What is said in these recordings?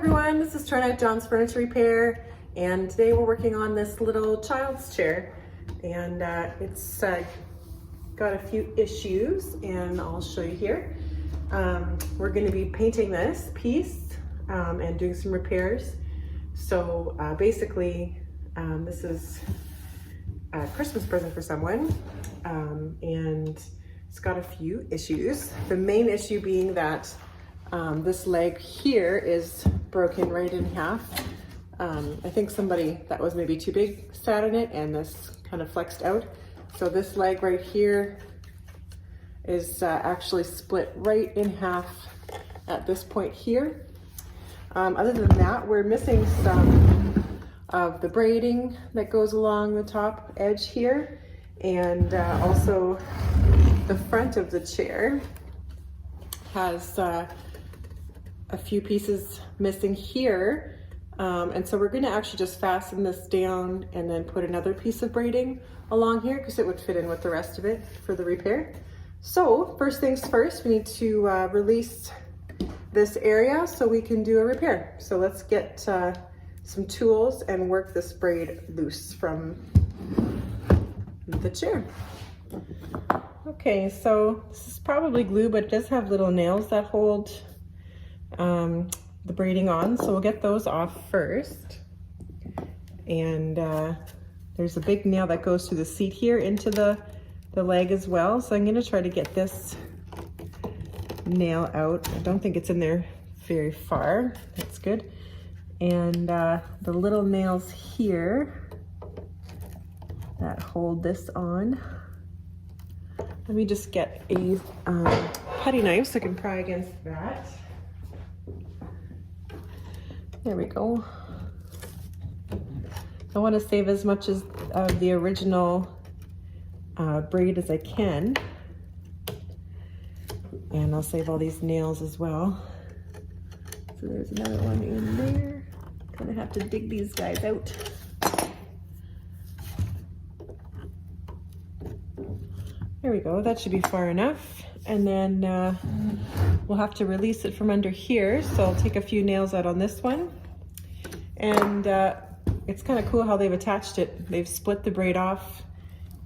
everyone, this is Trena at John's Furniture Repair, and today we're working on this little child's chair, and it's got a few issues, and I'll show you here. We're going to be painting this piece and doing some repairs. So basically this is a Christmas present for someone, and it's got a few issues. The main issue being that this leg here is broken right in half. I think somebody that was maybe too big sat in it and this kind of flexed out. So this leg right here is actually split right in half at this point here. Other than that, we're missing some of the braiding that goes along the top edge here, and also the front of the chair has a few pieces missing here, and so we're going to actually just fasten this down and then put another piece of braiding along here because it would fit in with the rest of it for the repair. So first things first, we need to release this area so we can do a repair. So let's get some tools and work this braid loose from the chair. Okay, so this is probably glue, but it does have little nails that hold the braiding on, so we'll get those off first. And there's a big nail that goes through the seat here into the leg as well, so I'm going to try to get this nail out. I don't think it's in there very far. That's good. And the little nails here that hold this on. Let me just get a putty knife so I can pry against that. There we go. I want to save as much as of the original braid as I can. And I'll save all these nails as well. So there's another one in there. Gonna have to dig these guys out. There we go, that should be far enough. And then we'll have to release it from under here. So I'll take a few nails out on this one. And it's kind of cool how they've attached it. They've split the braid off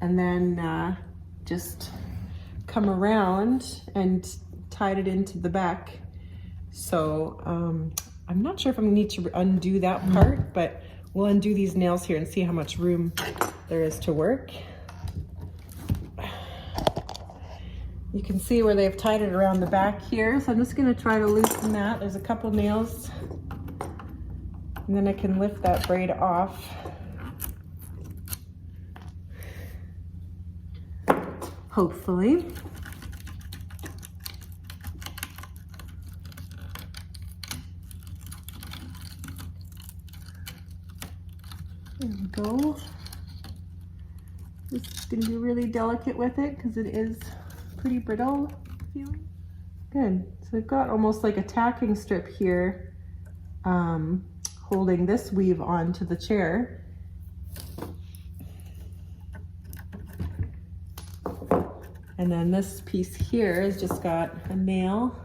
and then just come around and tied it into the back. So I'm not sure if I'm gonna need to undo that part, but we'll undo these nails here and see how much room there is to work. You can see where they've tied it around the back here. So I'm just gonna try to loosen that. There's a couple nails, and then I can lift that braid off. Hopefully. There we go. This is going to be really delicate with it because it is pretty brittle feeling. Good. So we've got almost like a tacking strip here holding this weave onto the chair. And then this piece here has just got a nail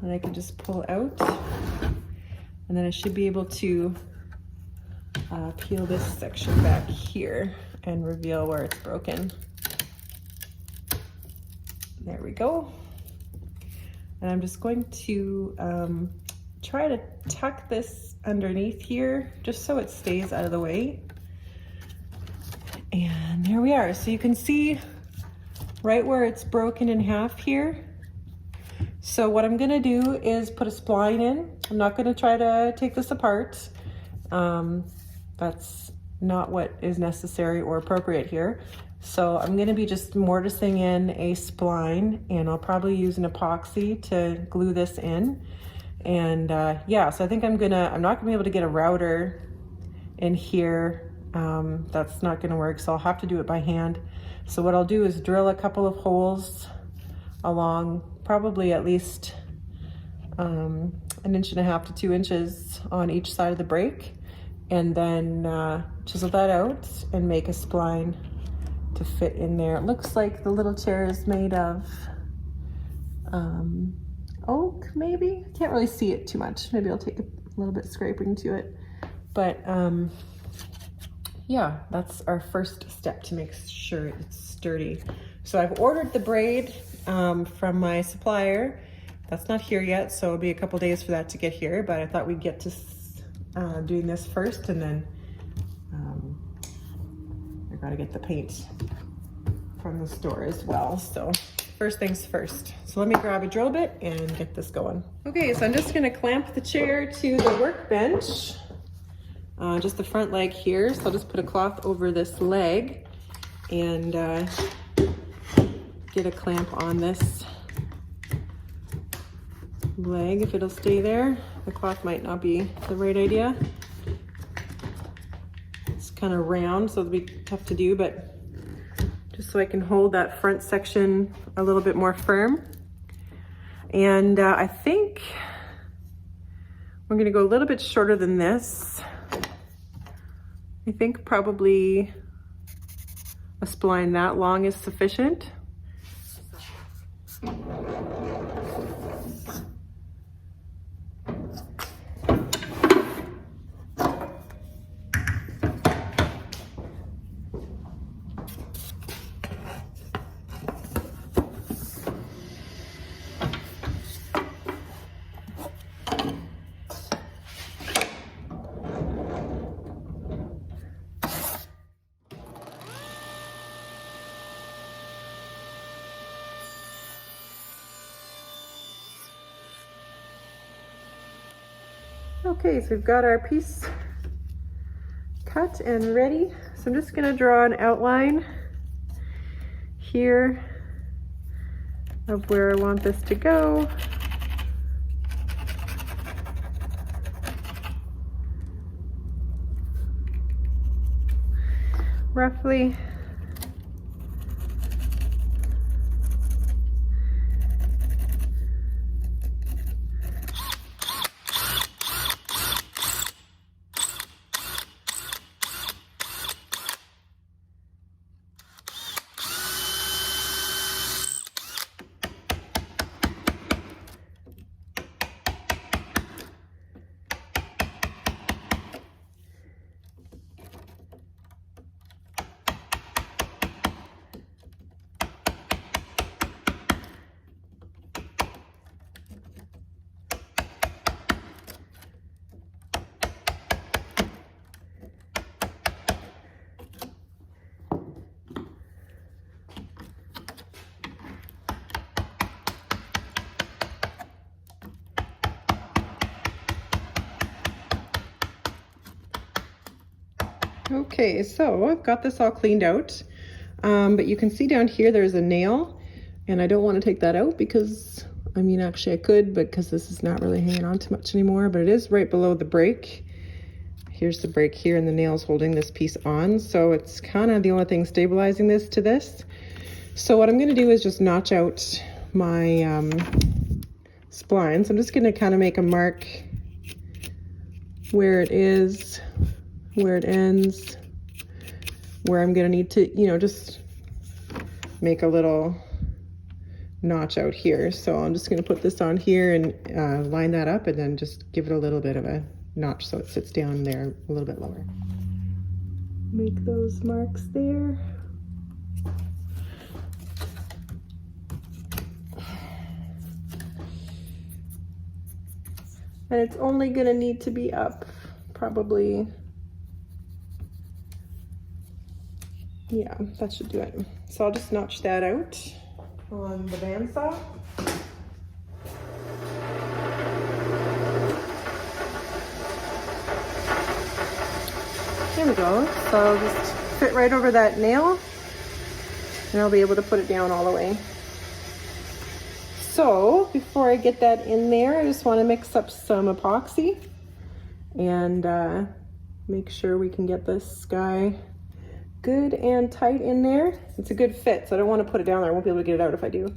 that I can just pull out. And then I should be able to peel this section back here and reveal where it's broken. There we go. And I'm just going to try to tuck this underneath here just so it stays out of the way. And there we are. So you can see right where it's broken in half here. So what I'm gonna do is put a spline in. I'm not gonna try to take this apart. That's not what is necessary or appropriate here. So I'm gonna be just mortising in a spline, and I'll probably use an epoxy to glue this in. And yeah, so I think I'm not gonna be able to get a router in here. That's not gonna work, so I'll have to do it by hand. So what I'll do is drill a couple of holes along probably at least 1.5 to 2 inches on each side of the break, and then chisel that out and make a spline to fit in there. It looks like the little chair is made of oak, maybe. Can't really see it too much. Maybe I'll take a little bit scraping to it. But yeah, that's our first step to make sure it's sturdy. So I've ordered the braid from my supplier. That's not here yet, so it'll be a couple days for that to get here, but I thought we'd get to doing this first, and then I gotta get the paint from the store as well. So first things first. So let me grab a drill bit and get this going. Okay, so I'm just gonna clamp the chair to the workbench, just the front leg here. So I'll just put a cloth over this leg and get a clamp on this leg if it'll stay there. The cloth might not be the right idea. It's kind of round, so it'll be tough to do, but just so I can hold that front section a little bit more firm. And I think we're gonna go a little bit shorter than this. I think probably a spline that long is sufficient. Okay, so we've got our piece cut and ready. So I'm just gonna draw an outline here of where I want this to go. Roughly. Okay, so I've got this all cleaned out, but you can see down here there's a nail, and I don't want to take that out because, I mean, actually I could, but because this is not really hanging on too much anymore, but it is right below the break. Here's the break here, and the nail's holding this piece on, so it's kind of the only thing stabilizing this to this. So what I'm going to do is just notch out my splines. I'm just going to kind of make a mark where it is, where it ends, where I'm gonna need to, you know, just make a little notch out here. So I'm just gonna put this on here and line that up, and then just give it a little bit of a notch so it sits down there a little bit lower. Make those marks there. And it's only gonna need to be up probably, yeah, that should do it. So I'll just notch that out on the bandsaw. There we go. So I'll just fit right over that nail, and I'll be able to put it down all the way. So before I get that in there, I just want to mix up some epoxy and make sure we can get this guy good and tight in there. It's a good fit, so I don't want to put it down there. I won't be able to get it out if I do.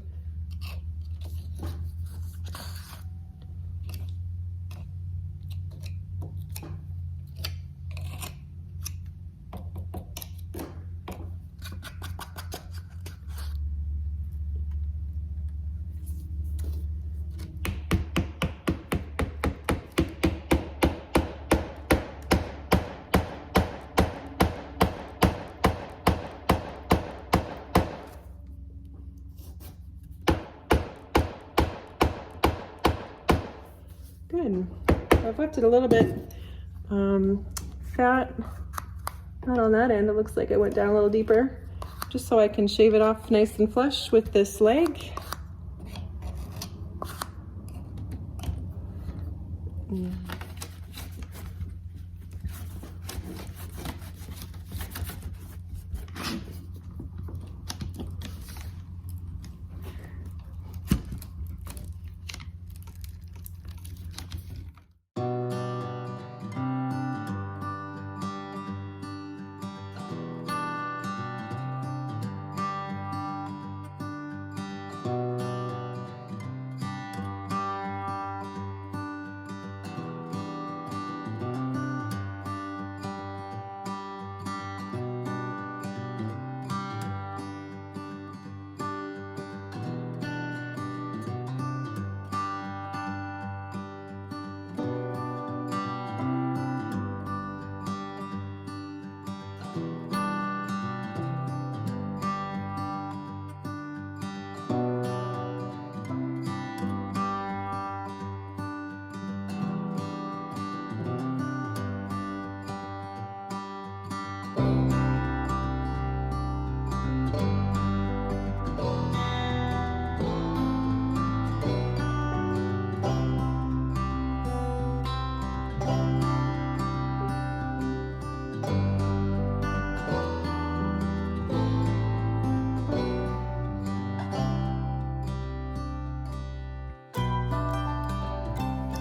good. I've left it a little bit fat, not on that end. It looks like it went down a little deeper, just so I can shave it off nice and flush with this leg.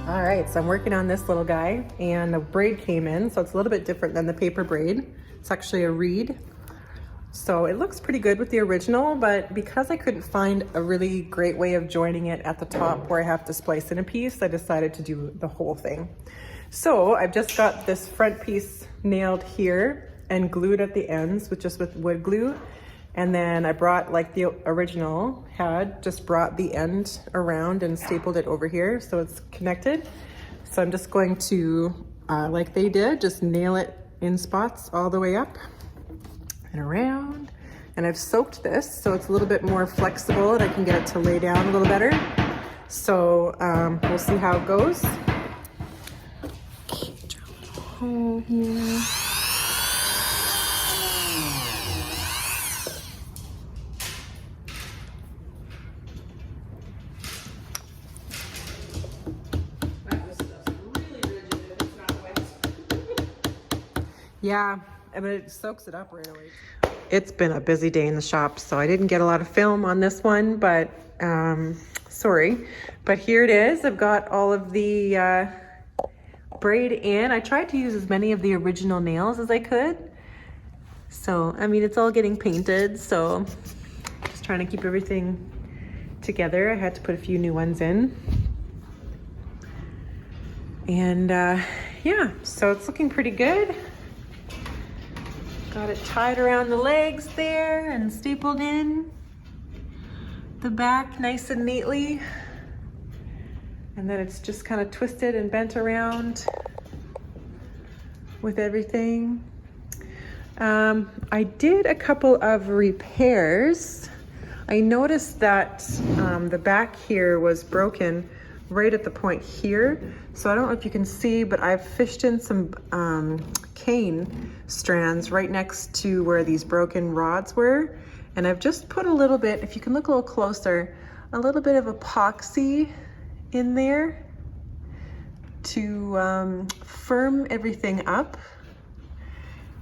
All right, so I'm working on this little guy, and a braid came in, so it's a little bit different than the paper braid. It's actually a reed. So it looks pretty good with the original, but because I couldn't find a really great way of joining it at the top where I have to splice in a piece, I decided to do the whole thing. So I've just got this front piece nailed here and glued at the ends with wood glue. And then I brought, like the original had, just brought the end around and stapled it over here so it's connected. So I'm just going to, like they did, just nail it in spots all the way up and around. And I've soaked this so it's a little bit more flexible and I can get it to lay down a little better. So we'll see how it goes. Okay, drill a hole here. Yeah, I mean, it soaks it up right away. It's been a busy day in the shop, so I didn't get a lot of film on this one, but sorry. But here it is. I've got all of the braid in. I tried to use as many of the original nails as I could. So, I mean, it's all getting painted, so just trying to keep everything together. I had to put a few new ones in. And yeah, so it's looking pretty good. Got it tied around the legs there and stapled in. The back nice and neatly. And then it's just kind of twisted and bent around with everything. I did a couple of repairs. I noticed that the back here was broken right at the point here. So I don't know if you can see, but I've fished in some cane strands right next to where these broken rods were. And I've just put a little bit, if you can look a little closer, a little bit of epoxy in there to firm everything up.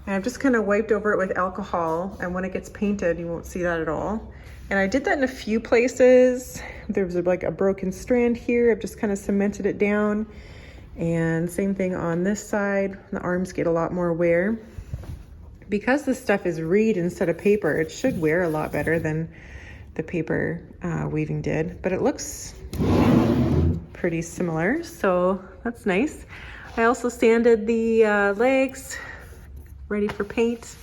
And I've just kind of wiped over it with alcohol, and when it gets painted, you won't see that at all. And I did that in a few places. There was like a broken strand here. I've just kind of cemented it down. And same thing on this side. The arms get a lot more wear. Because this stuff is reed instead of paper, it should wear a lot better than the paper weaving did. But it looks pretty similar, so that's nice. I also sanded the legs, ready for paint.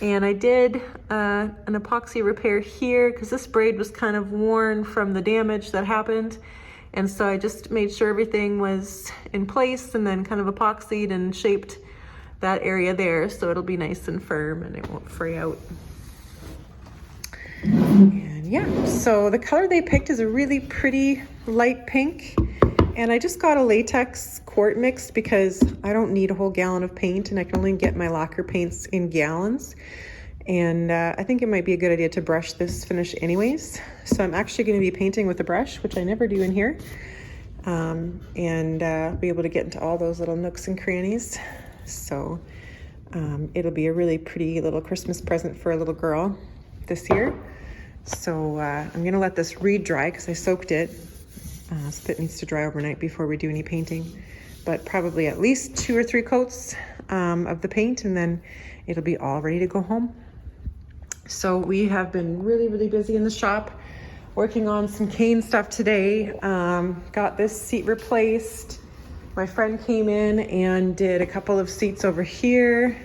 And I did an epoxy repair here because this braid was kind of worn from the damage that happened. And so I just made sure everything was in place and then kind of epoxied and shaped that area there so it'll be nice and firm and it won't fray out. And yeah, so the color they picked is a really pretty light pink. And I just got a latex quart mix because I don't need a whole gallon of paint and I can only get my lacquer paints in gallons. And I think it might be a good idea to brush this finish anyways. So I'm actually going to be painting with a brush, which I never do in here. And be able to get into all those little nooks and crannies. So it'll be a really pretty little Christmas present for a little girl this year. So I'm going to let this re-dry because I soaked it. So that needs to dry overnight before we do any painting, but probably at least 2 or 3 coats of the paint, and then it'll be all ready to go home. So we have been really busy in the shop working on some cane stuff today. Got this seat replaced. My friend came in and did a couple of seats over here.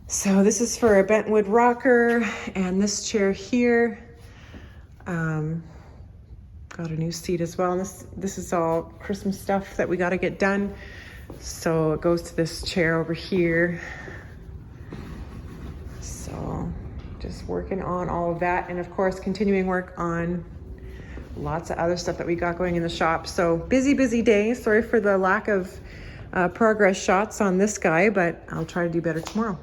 So this is for a bentwood rocker, and this chair here. Got a new seat as well. And this is all Christmas stuff that we got to get done. So it goes to this chair over here. So just working on all of that. And of course, continuing work on lots of other stuff that we got going in the shop. So busy day. Sorry for the lack of progress shots on this guy, but I'll try to do better tomorrow.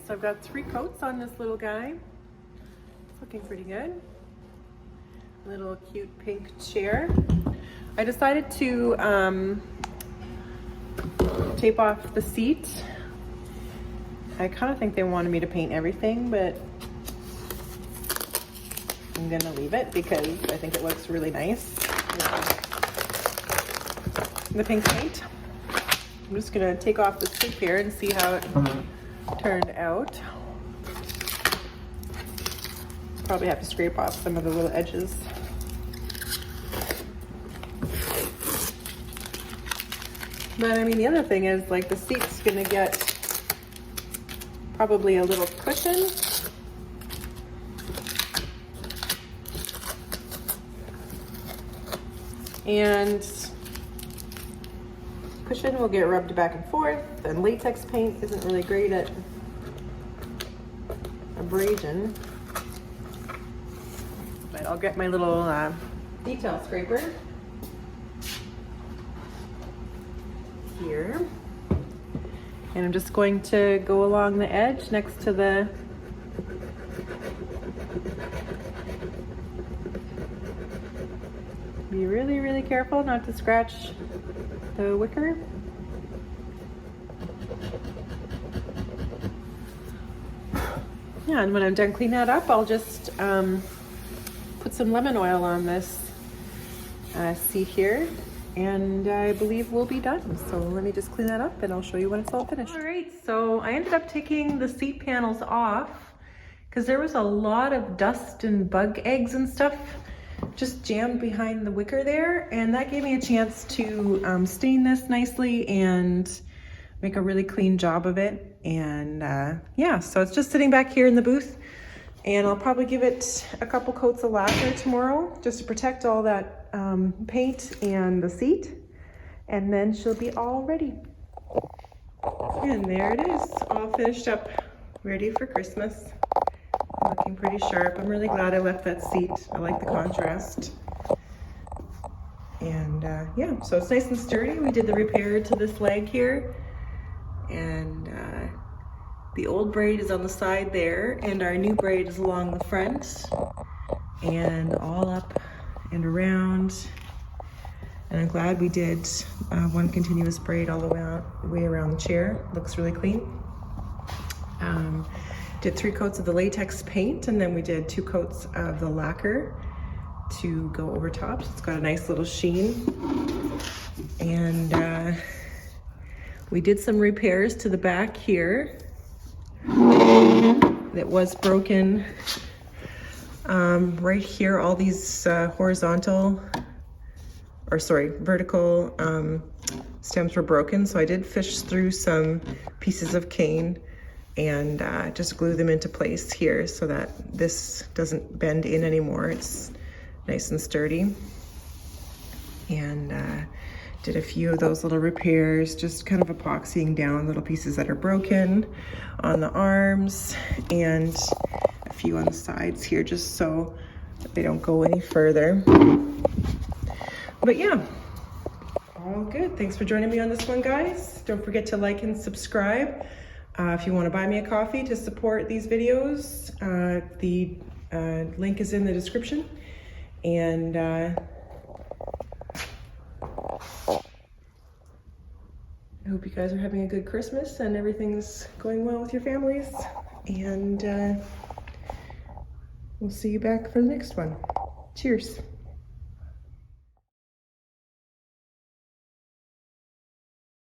So I've got 3 coats on this little guy. It's looking pretty good. Little cute pink chair. I decided to tape off the seat. I kind of think they wanted me to paint everything, but I'm gonna leave it because I think it looks really nice. The pink paint. I'm just gonna take off the strip here and see how it turned out. Probably have to scrape off some of the little edges. But I mean, the other thing is like the seat's gonna get probably a little cushion. And cushion will get rubbed back and forth, and latex paint isn't really great at abrasion. But I'll get my little detail scraper here. And I'm just going to go along the edge next to the be really, really careful not to scratch the wicker. Yeah, and when I'm done cleaning that up, I'll just put some lemon oil on this seat here, and I believe we'll be done. So let me just clean that up and I'll show you when it's all finished. All right, so I ended up taking the seat panels off because there was a lot of dust and bug eggs and stuff just jammed behind the wicker there, and that gave me a chance to stain this nicely and make a really clean job of it. And yeah, so it's just sitting back here in the booth, and I'll probably give it a couple coats of lacquer tomorrow just to protect all that paint and the seat, and then she'll be all ready. And there it is, all finished up, ready for Christmas. Looking pretty sharp. I'm really glad I left that seat. I like the contrast. And yeah, so it's nice and sturdy. We did the repair to this leg here, and the old braid is on the side there, and our new braid is along the front and all up and around. And I'm glad we did one continuous braid all the way around the chair. Looks really clean. Did 3 coats of the latex paint, and then we did 2 coats of the lacquer to go over top. So it's got a nice little sheen. And we did some repairs to the back here that was broken. Right here, all these vertical stems were broken. So I did fish through some pieces of cane and just glue them into place here so that this doesn't bend in anymore. It's nice and sturdy. And did a few of those little repairs, just kind of epoxying down little pieces that are broken on the arms, and a few on the sides here just so that they don't go any further. But yeah, all good. Thanks for joining me on this one, guys. Don't forget to like and subscribe. If you want to buy me a coffee to support these videos, the link is in the description. And I hope you guys are having a good Christmas and everything's going well with your families. And we'll see you back for the next one. Cheers.